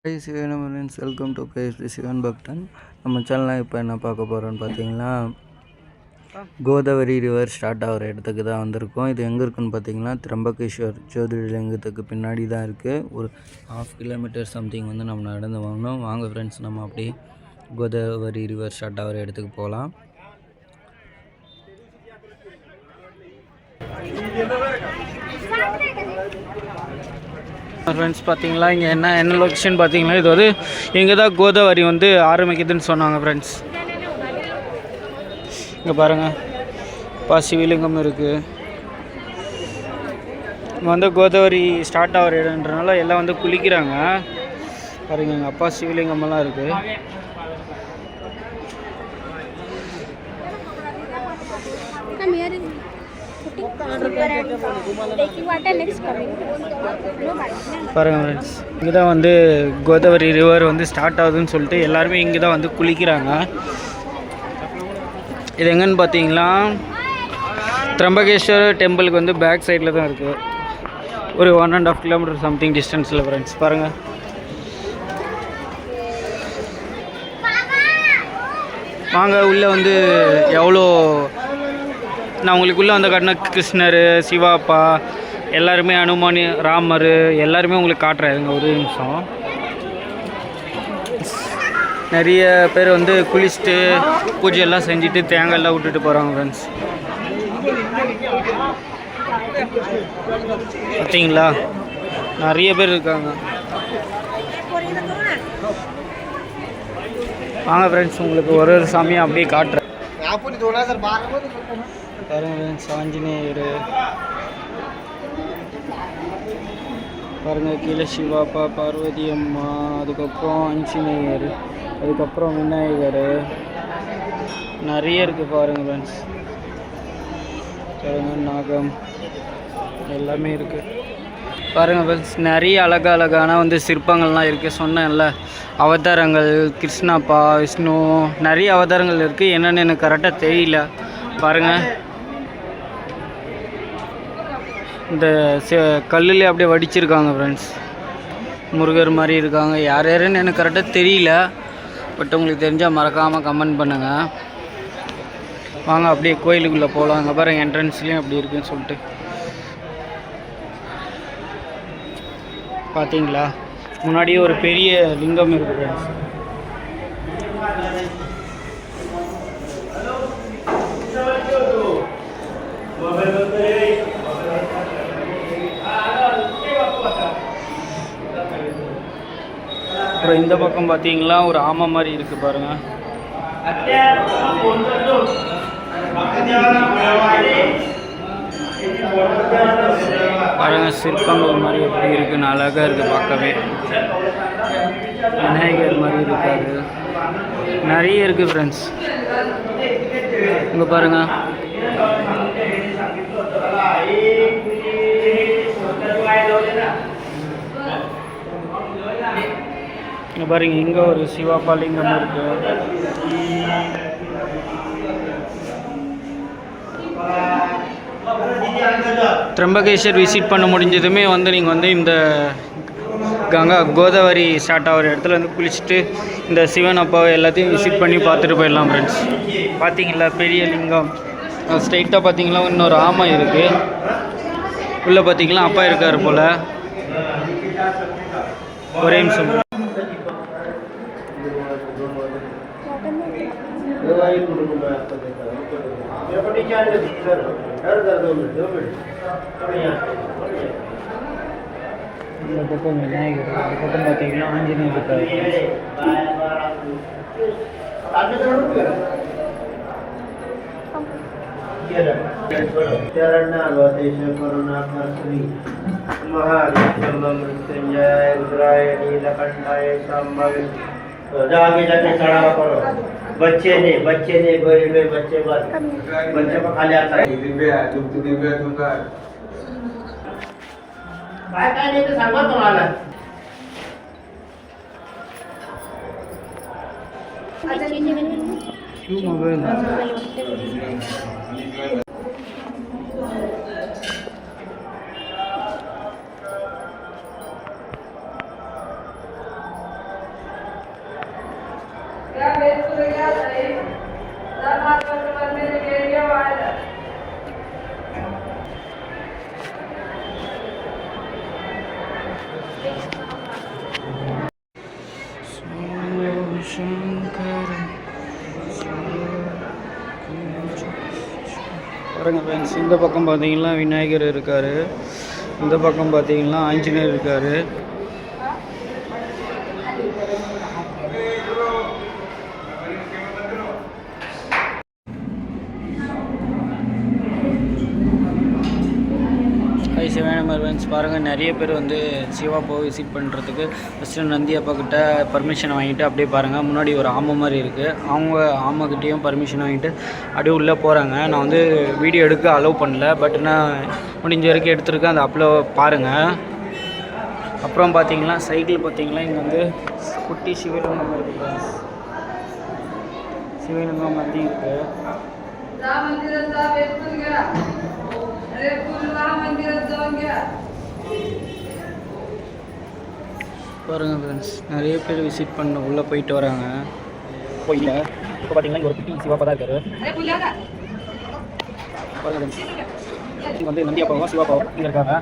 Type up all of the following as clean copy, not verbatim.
High Sivan friends, welcome to KSP Sivan பக்தன். நம்ம சேனலில் இப்போ என்ன பார்க்க போகிறோன்னு பார்த்தீங்கன்னா, கோதாவரி ரிவர் ஸ்டார்ட் ஆகிற இடத்துக்கு தான் வந்திருக்கோம். இது எங்கே இருக்குன்னு பார்த்தீங்கன்னா, திரம்பகேஸ்வர் ஜோதிர்லிங்கத்துக்கு பின்னாடி தான் இருக்குது. ஒரு 1/2 கிலோமீட்டர் சம்திங் வந்து நம்ம நடந்து வாங்கணும். வாங்க ஃப்ரெண்ட்ஸ், நம்ம அப்படியே கோதாவரி ரிவர் ஸ்டார்ட் ஆகிற இடத்துக்கு போகலாம். ஃப்ரெண்ட்ஸ் பார்த்தீங்களா, இங்கே என்ன லொக்கேஷன் பார்த்தீங்களா, இது வந்து இங்கே தான் கோதாவரி வந்து ஆரம்பிக்குதுன்னு சொன்னாங்க ஃப்ரெண்ட்ஸ். இங்கே பாருங்கள், சிவலிங்கம் இருக்குது. இங்கே வந்து கோதாவரி ஸ்டார்ட் ஆகிற இடன்றனால எல்லாம் வந்து குளிக்கிறாங்க. பாருங்கள், எங்கள் அப்பா சிவலிங்கமெல்லாம் இருக்குது. பாருங்க ஃப்ரெண்ட்ஸ், இங்கே தான் வந்து கோதாவரி ரிவர் வந்து ஸ்டார்ட் ஆகுதுன்னு சொல்லிட்டு எல்லாருமே இங்கே தான் வந்து குளிக்கிறாங்க. இது எங்கன்னு பார்த்தீங்களா, திரம்பகேஸ்வர் டெம்பிளுக்கு வந்து பேக் சைடில் தான் இருக்குது. ஒரு 1.5 கிலோமீட்டர் சம்திங் டிஸ்டன்ஸில் ஃப்ரெண்ட்ஸ். பாருங்கள், வாங்க உள்ளே வந்து எவ்வளோ நான் உங்களுக்குள்ளே வந்து காட்டின கிருஷ்ணர், சிவாப்பா, எல்லாருமே அனுமான், ராமர் எல்லாருமே உங்களுக்கு காட்டுறாருங்க. ஒரு நிமிஷம். நிறைய பேர் வந்து குளிச்சுட்டு பூஜையெல்லாம் செஞ்சுட்டு தேங்காயெல்லாம் விட்டுட்டு போகிறாங்க ஃப்ரெண்ட்ஸ். பார்த்தீங்களா, நிறைய பேர் இருக்காங்க. வாங்க ஃப்ரெண்ட்ஸ், உங்களுக்கு ஒரு சாமியாக அப்படியே காட்டுறேன். பாருங்க ஃப்ரெண்ட்ஸ், ஆஞ்சநேயர் பாருங்கள், கீழே சிவாப்பா, பார்வதி அம்மா, அதுக்கப்புறம் ஆஞ்சநேயர், அதுக்கப்புறம் விநாயகர், நிறைய இருக்குது பாருங்கள் ஃப்ரெண்ட்ஸ். பாருங்கள், நாகம் எல்லாமே இருக்குது. பாருங்கள் ஃப்ரெண்ட்ஸ், நிறைய அழகான வந்து சிற்பங்கள்லாம் இருக்குது. சொன்னேன்ல, அவதாரங்கள், கிருஷ்ணாப்பா, விஷ்ணு, நிறைய அவதாரங்கள் இருக்குது. என்னென்னு எனக்கு கரெக்டாக தெரியல. பாருங்கள், இந்த கல்லுலேயே அப்படியே வடிச்சிருக்காங்க ஃப்ரெண்ட்ஸ். முருகர் மாதிரி இருக்காங்க. யாருன்னு எனக்கு கரெக்டாக தெரியல. பட் உங்களுக்கு தெரிஞ்சால் மறக்காமல் கமெண்ட் பண்ணுங்கள். வாங்க அப்படியே கோயிலுக்குள்ளே போகலாம். அங்கே பாருங்கள், என்ட்ரன்ஸ்லேயும் அப்படி இருக்குன்னு சொல்லிட்டு. பார்த்தீங்களா, முன்னாடியே ஒரு பெரிய லிங்கம் இருக்குது ஃப்ரெண்ட்ஸ். அப்புறம் இந்த பக்கம் பார்த்தீங்களா, ஒரு ஆமை மாதிரி இருக்குது பாருங்கள். பாருங்கள், சிற்பங்கள் மாதிரி எப்படி இருக்குன்னு அழகாக இருக்குது பார்க்கவே. விநாயகர் மாதிரி இருக்காரு. நிறைய இருக்குது ஃப்ரெண்ட்ஸ். இங்கே பாருங்கள், இங்கே பாருங்க, இங்கே ஒரு சிவாப்பா லிங்கம் இருக்கு. திரம்பகேஸ்வர் விசிட் பண்ண முடிஞ்சதுமே வந்து நீங்கள் வந்து இந்த கோதாவரி ஸ்டார்ட் ஆகிற இடத்துல வந்து குளிச்சுட்டு இந்த சிவன் அப்பாவை எல்லாத்தையும் விசிட் பண்ணி பார்த்துட்டு போயிடலாம் ஃப்ரெண்ட்ஸ். பார்த்தீங்களா, பெரிய லிங்கம். ஸ்ட்ரைட்டாக பார்த்தீங்களா, இன்னொரு ஆமை இருக்குது. உள்ளே பார்த்தீங்களா, அப்பா இருக்கார் போல். ஒரே நிமிஷம். இந்த பக்கம் விநாயகர், இந்த பக்கம் பார்த்தீங்கன்னா ஆஞ்சநேயர் இருக்காரு. जाके जाके चढ़ावा करो। बच्चे ने गरीब बच्चे बस बच्चे को खाली आता है। दिव्या तुमका काय नाही ते सांगा तुम्हाला. मोबाईल பாருங்க ஃப்ரெண்ட்ஸ், இந்த பக்கம் பார்த்தீங்கன்னா விநாயகர் இருக்கார், இந்த பக்கம் பார்த்தீங்கன்னா ஆஞ்சநேயர் இருக்கார். சிவானமர் ஃப்ரெண்ட்ஸ் பாருங்கள், நிறைய பேர் வந்து சிவாப்போ விசிட் பண்ணுறதுக்கு ஃபஸ்ட்டு நந்தி அப்பா கிட்ட பர்மிஷன் வாங்கிட்டு அப்படியே பாருங்கள், முன்னாடி ஒரு ஆமை மாதிரி இருக்குது, அவங்க ஆமைக்கிட்டேயும் பர்மிஷன் வாங்கிட்டு அப்படியே உள்ளே போகிறாங்க. நான் வந்து வீடியோ எடுக்க அலோவ் பண்ணல, பட் நான் முடிஞ்ச வரைக்கும் எடுத்துருக்கேன், அதை அப்லோ பாருங்கள். அப்புறம் பார்த்தீங்கன்னா சைக்கிள் பார்த்தீங்கன்னா இங்கே வந்து குட்டி சிவலிங்கம் இருக்குது ஃப்ரெண்ட்ஸ், சிவலிங்கம் நந்தி இருக்குது. பாருங்க ஃப்ரெண்ட்ஸ், நிறைய பேர் விசிட் பண்ண உள்ளே போயிட்டு வராங்க. போயில இப்போ பார்த்தீங்கன்னா இங்கே ஒரு குட்டி சிவாப்பா தான் இருக்காரு. பாருங்க ஃப்ரெண்ட்ஸ், இங்கே வந்து நந்தி அப்பாவும் சிவாப்பாவும் இங்கே இருக்காங்க.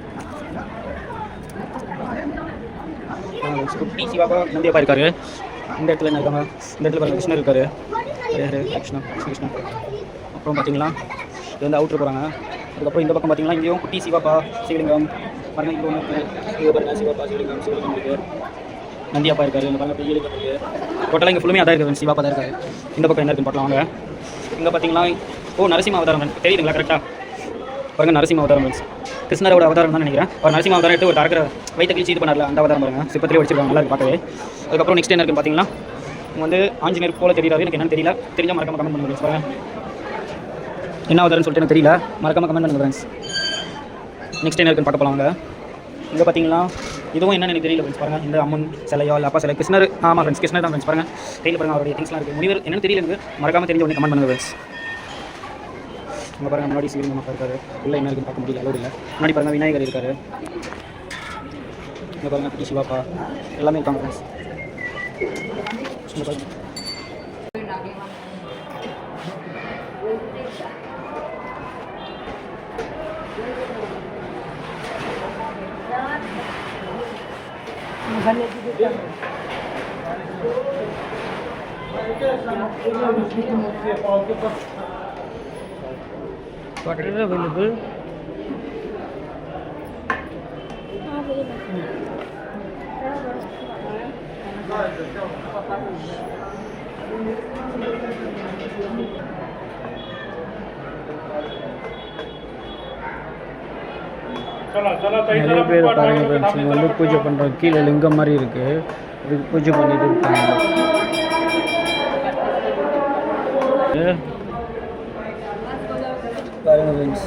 குட்டி சிவாப்பா நந்தி அப்பா இருக்காரு. இந்த இடத்துல என்ன இருக்காங்க, இந்த இடத்துல பாருங்க கிருஷ்ணர் இருக்காரு, கிருஷ்ணா கிருஷ்ணா. அப்புறம் பார்த்தீங்கன்னா இது வந்து அவுட்ரு போகிறாங்க. அதுக்கப்புறம் இந்த பக்கம் பார்த்தீங்கன்னா இங்கேயும் குட்டி சிவாப்பா சிவலிங்கம் பாருங்கள், இங்கே ஒன்று இருக்குது, இங்கே பாருங்கள் சிவாப்பா சிவலிங்கம் சிவலிங்கம் இருக்குது, நந்தியாப்பா இருக்காரு, இந்த பாருங்கள் பெரிய லிங்கம் இருக்குது. டோட்டலாக இங்கே ஃபுல்லுமே அதான் இருக்குது, சிவாப்பா தான் இருக்காரு. இந்த பக்கம் என்ன இருக்குன்னு பார்க்கலாம் வாங்க. இங்கே பார்த்தீங்கன்னா நரசிம்ம அவதாரம் தெரியுதுங்களா கரெக்டாக? பாருங்கள் நரசிம்ம அவதாரம் கிருஷ்ணரோட அவதாரம் தான் நினைக்கிறேன். ஒரு நரசிம்ம அவதாரம் எடுத்து ஒரு தரக்கிற வயிற்று கிழிச்சு இது பண்ணார்ல, அந்த அவதாரம் பாருங்கள், சிப்பத்திலே வச்சிருக்காங்க, நல்லா இருக்கு பார்க்கவே. அதுக்கப்புறம் நெக்ஸ்ட் என்ன இருக்குன்னு பார்த்தீங்கன்னா இங்கே வந்து ஆஞ்சநேயர் போல தெரியாது, எனக்கு என்னன்னு தெரியல, தெரிஞ்சால் மறக்காம கமெண்ட் பண்ணுங்க பாருங்கள். என்ன அவதாரம்னு சொல்லிட்டு எனக்கு தெரியல, மறக்காம கமெண்ட் பண்ணுங்க ஃப்ரெண்ட்ஸ். நெக்ஸ்ட் என்ன இருக்குன்னு பார்க்க போகலாங்க. இங்கே பார்த்தீங்கன்னா இதுவும் என்னன்னு எனக்கு தெரியல ஃப்ரெண்ட்ஸ். பாருங்கள், இந்த அம்மன் சிலையோ இல்லை அப்பா சிலை, கிருஷ்ணர், ஆமாம் ஃப்ரெண்ட்ஸ் கிருஷ்ணர் தான் ஃப்ரெண்ட்ஸ். பாருங்கள் கையில் பாருங்கள் அவருடைய திங்ஸ்லாம் இருக்குது. முனிவர் என்னன்னு தெரியல எனக்கு, மறக்காம தெரிஞ்ச உடனே கமெண்ட் பண்ணுங்க ஃப்ரெண்ட்ஸ். இங்கே பாருங்கள் முன்னாடி சிவலிங்கம் அப்பா இருக்காரு, உள்ள என்ன இருக்குன்னு பார்க்க முடியல, அளவு இல்லை. முன்னாடி பாருங்கள் விநாயகர் இருக்காரு, இங்கே பாருங்கள் குட்டி சிவாப்பா எல்லாமே இருக்காங்க ஃப்ரெண்ட்ஸ். What is available? நிறைய பேர் பாருங்க ஃப்ரெண்ட்ஸ், இங்கே வந்து பூஜை பண்ணுறோம், கீழே லிங்கம் மாதிரி இருக்குது, இதுக்கு பூஜை பண்ணிட்டு இருக்காங்க. பாருங்க ஃப்ரெண்ட்ஸ்,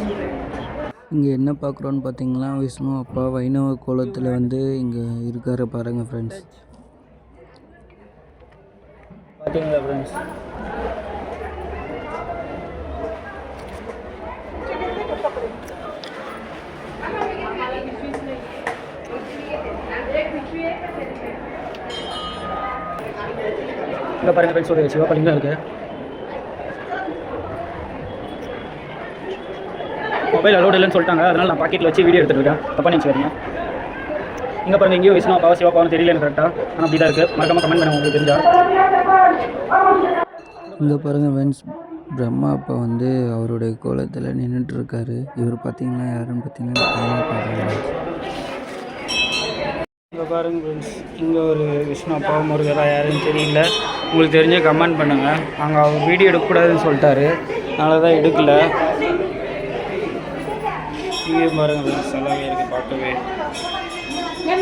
இங்கே என்ன பார்க்குறோன்னு பார்த்தீங்கன்னா விஷ்ணு அப்பா வைணவ கோலத்தில் வந்து இங்கே இருக்காரு பாருங்கள் ஃப்ரெண்ட்ஸ். பார்த்தீங்களா ஃப்ரெண்ட்ஸ்? இங்கே பாருங்கள் ஃப்ரெண்ட்ஸ், ஒரு சிவலிங்கம் இருக்குது. மொபைல் அலோடு இல்லைன்னு சொல்லிட்டாங்க, அதனால் நான் பாக்கெட்டில் வச்சு வீடியோ எடுத்துருக்கேன், தப்பாக நினச்சி வரீங்க. இங்கே பாருங்கள், எங்கேயோ விஷ்ணு அப்பாவா சிவாப்பாவும் தெரியல எனக்கு கரெக்டாக, ஆனால் அப்படி தான் இருக்குது, மறக்காமல் கமெண்ட் பண்ணுங்க உங்களுக்கு தெரிஞ்சா. இங்கே பாருங்கள் ஃப்ரெண்ட்ஸ், பிரம்மா அப்பா வந்து அவருடைய கோலத்தில் நின்றுட்டுருக்காரு. இவர் பார்த்தீங்கன்னா யாருன்னு பார்த்தீங்கன்னா பிரம்மா அப்பா. இங்கே பாருங்கள் ஃப்ரெண்ட்ஸ், இங்கே ஒரு விஷ்ணு அப்பாவும் முருகரா யாருன்னு தெரியல, உங்களுக்கு தெரிஞ்ச கமெண்ட் பண்ணுங்கள். அங்கே அவர் வீடியோ எடுக்கக்கூடாதுன்னு சொல்லிட்டாரு, அதனால தான் எடுக்கலை. இங்கே பாருங்கள் ஃப்ரெண்ட்ஸ், நல்லாவே இருக்குது பார்க்கவே. இங்கே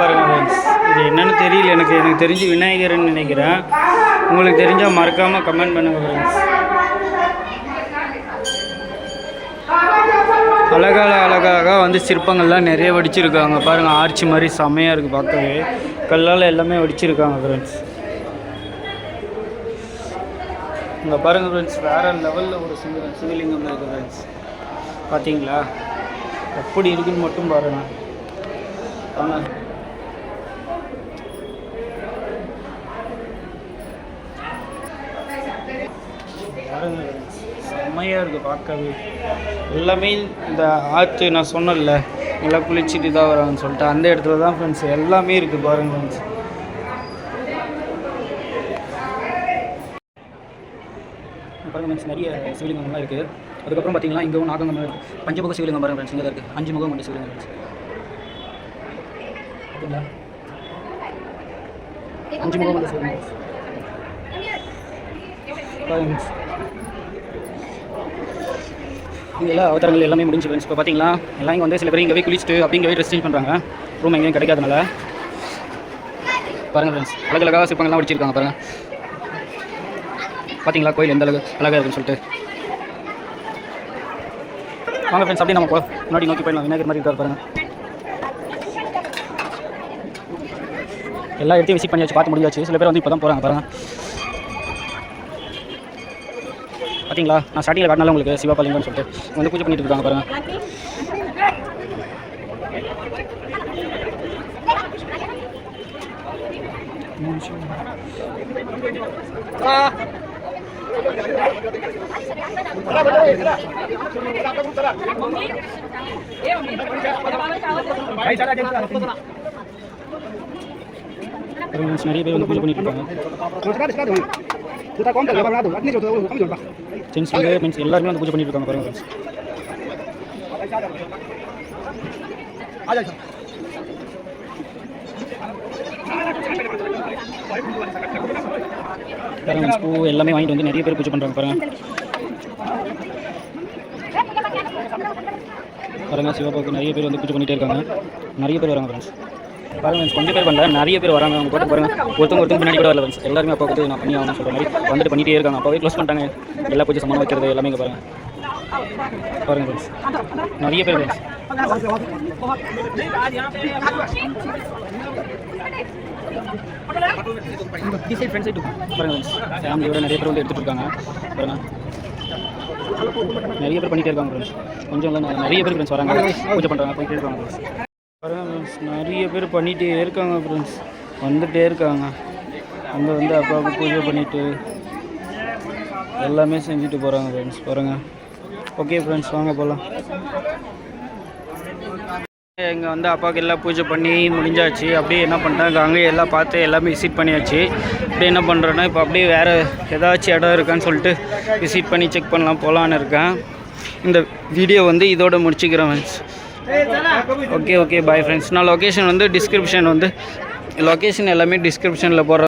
பாருங்கள் ஃப்ரெண்ட்ஸ், இது என்னன்னு தெரியல எனக்கு தெரிஞ்சு விநாயகர்னு நினைக்கிறேன். உங்களுக்கு தெரிஞ்சால் மறக்காமல் கமெண்ட் பண்ணுங்கள் ஃப்ரெண்ட்ஸ். அழகாக வந்து சிற்பங்கள்லாம் நிறைய வடிச்சிருக்காங்க பாருங்கள், ஆர்ச்சி மாதிரி செம்மையாக இருக்குது பார்க்கவே, கல்லால் எல்லாமே வடிச்சிருக்காங்க ஃப்ரெண்ட்ஸ். இங்கே பாருங்கள் ஃப்ரெண்ட்ஸ், வேறு லெவலில் ஒரு சிவலிங்கம் இருக்குது ஃப்ரெண்ட்ஸ். பார்த்தீங்களா எப்படி இருக்குன்னு மட்டும் பாருங்கள். பாருங்கள் செம்மையாக இருக்குது பார்க்கவே. எல்லாமே இந்த ஆற்று நான் சொன்னேன்ல எல்லாம் குளிச்சுட்டு தான் வராங்கன்னு சொல்லிட்டு அந்த இடத்துல தான் ஃப்ரெண்ட்ஸ் எல்லாமே இருக்குது பாருங்கள் ஃப்ரெண்ட்ஸ். பாருங்கள் ஃப்ரெண்ட்ஸ் நிறைய சிவலிங்கம்லாம் இருக்குது. அதுக்கப்புறம் பார்த்தீங்கன்னா இங்கே நாகங்கம் இருக்குது. பஞ்சமுக சிவலிங்கம் பாருங்கள் ஃப்ரெண்ட்ஸ். இங்கே தான் இருக்குது 5 முகம் கொண்ட சிவலிங்கம் ஃப்ரெண்ட்ஸ். ஓகேங்களா 5 முகம் கொண்ட சிவலிங்கம் பாருங்கள். இங்கே எல்லா அவதாரங்கள் எல்லாமே முடிஞ்சு ஃப்ரெண்ட்ஸ். இப்போ பார்த்தீங்களா எல்லாம் இங்கே வந்து சில பேர் இங்கே போய் குளிச்சுட்டு அப்படிங்கவே ட்ரெஸ் சேஞ்ச் பண்ணுறாங்க. ரூம் எங்கேயும் கிடைக்காதனால பாருங்கள் ஃப்ரெண்ட்ஸ். அழகழகாக சிற்பங்கள்லாம் வடிச்சிருக்காங்க பாருங்கள். பார்த்தீங்களா கோயில் எந்த அளவுக்கு அழகாக இருக்குன்னு சொல்லிட்டு. வாங்க ஃப்ரெண்ட்ஸ் அப்படியே நம்ம முன்னாடி நோக்கி போயிடலாம். விநாயகர் மாதிரி இருக்கார் பாருங்கள். எல்லா இடத்தையும் விசிட் பண்ணியாச்சு, பார்த்து முடியாச்சு. சில பேர் வந்து இப்போ தான் போகிறாங்க பாருங்கள். பார்த்தீங்களா நான் ஸ்டார்டிங்கில் காட்டினால உங்களுக்கு சிவாபாலிங்கன்னு சொல்லிட்டு வந்து பூஜை பண்ணிட்டு இருக்காங்க பாருங்கள். நிறைய பேர் வந்து பூஜை பண்ணிட்டு இருக்காங்க. ஜென்ஸ் வந்து மீன்ஸ் எல்லாருமே வந்து பூஜை பண்ணிட்டு இருக்காங்க பாருங்க ஃப்ரெண்ட்ஸ். பாருங்க பூ எல்லாமே வாங்கிட்டு வந்து நிறைய பேர் பூஜை பண்ணுறாங்க பாருங்க. பாருங்க சிவபாவுக்கு நிறைய பேர் வந்து பூஜை பண்ணிகிட்டே இருக்காங்க. நிறைய பேர் வராங்க ஃப்ரெண்ட்ஸ். பாருங்க கொஞ்சம் பேர் பண்ணல, நிறைய பேர் வராங்க. அவங்க போட்டு பாருங்க ஒருத்தவங்க பின்னாடி கூட வரல ஃப்ரெண்ட்ஸ். எல்லாருமே அப்பா வந்து நான் பண்ணி ஆகணும்னு சொல்கிற மாதிரி வந்துட்டு பண்ணிகிட்டே இருக்காங்க. அப்பாவே க்ளோஸ் பண்ணிட்டாங்க. எல்லா பூஜை சமாளம் வைக்கிறது எல்லாமே இங்கே பாருங்கள். பாருங்க ஃப்ரெண்ட்ஸ் நிறைய பேர் ஃப்ரெண்ட்ஸ். பாருங்க ஃப்ரெண்ட்ஸ் ஃபேமிலியோட நிறைய பேர் வந்து எடுத்துகிட்டு இருக்காங்க பாருங்க. நிறைய பேர் பண்ணிகிட்டே இருக்காங்க ஃப்ரெண்ட்ஸ். கொஞ்சம் இல்லை நிறைய பேர் ஃப்ரெண்ட்ஸ் வராங்க, பூஜை பண்ணுறாங்க, போயிட்டே இருக்காங்க ஃப்ரெண்ட்ஸ். பாருங்க ஃப்ரெண்ட்ஸ் நிறைய பேர் பண்ணிகிட்டே இருக்காங்க ஃப்ரெண்ட்ஸ். வந்துகிட்டே இருக்காங்க. அங்கே வந்து அப்பாவுக்கு பூஜை பண்ணிவிட்டு எல்லாமே செஞ்சுட்டு போகிறாங்க ஃப்ரெண்ட்ஸ். பாருங்கள். ஓகே ஃப்ரெண்ட்ஸ் வாங்க போகலாம். இங்கே வந்து அப்பாவுக்கு எல்லாம் பூஜை பண்ணி முடிஞ்சாச்சு. அப்படியே என்ன பண்ணிட்டாங்க அங்கேயே எல்லாம் பார்த்து எல்லாமே விசிட் பண்ணியாச்சு. அப்படியே என்ன பண்ணுறேன்னா இப்போ அப்படியே வேறு ஏதாச்சும் இடம் இருக்கான்னு சொல்லிட்டு விசிட் பண்ணி செக் பண்ணலாம் போகலான்னு இருக்கேன். இந்த வீடியோ வந்து இதோட முடிச்சுக்கிறேன் ஃப்ரெண்ட்ஸ். Okay bye friends. நான் லொக்கேஷன் வந்து டிஸ்கிரிப்ஷன் வந்து லொக்கேஷன் எல்லாமே டிஸ்கிரிப்ஷனில் போடுறேன்.